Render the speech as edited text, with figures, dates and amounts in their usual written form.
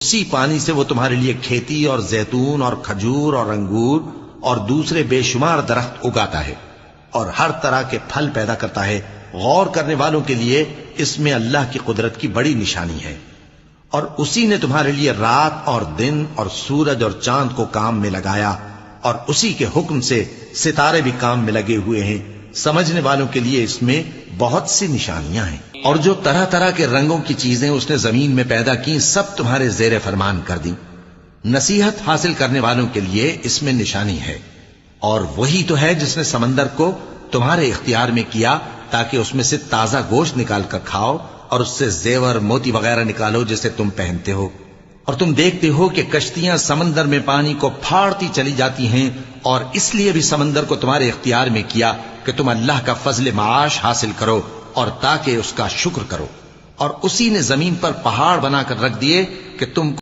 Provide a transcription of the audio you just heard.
اسی پانی سے وہ تمہارے لیے کھیتی اور زیتون اور کھجور اور انگور اور دوسرے بے شمار درخت اگاتا ہے اور ہر طرح کے پھل پیدا کرتا ہے۔ غور کرنے والوں کے لیے اس میں اللہ کی قدرت کی بڑی نشانی ہے۔ اور اسی نے تمہارے لیے رات اور دن اور سورج اور چاند کو کام میں لگایا، اور اسی کے حکم سے ستارے بھی کام میں لگے ہوئے ہیں۔ سمجھنے والوں کے لیے اس میں بہت سی نشانیاں ہیں۔ اور جو طرح طرح کے رنگوں کی چیزیں اس نے زمین میں پیدا کی، سب تمہارے زیر فرمان کر دی۔ نصیحت حاصل کرنے والوں کے لیے اس میں نشانی ہے۔ اور وہی تو ہے جس نے سمندر کو تمہارے اختیار میں کیا تاکہ اس میں سے تازہ گوشت نکال کر کھاؤ اور اس سے زیور موتی وغیرہ نکالو جسے تم پہنتے ہو۔ اور تم دیکھتے ہو کہ کشتیاں سمندر میں پانی کو پھاڑتی چلی جاتی ہیں، اور اس لیے بھی سمندر کو تمہارے اختیار میں کیا کہ تم اللہ کا فضل معاش حاصل کرو اور تاکہ اس کا شکر کرو۔ اور اسی نے زمین پر پہاڑ بنا کر رکھ دیے کہ تم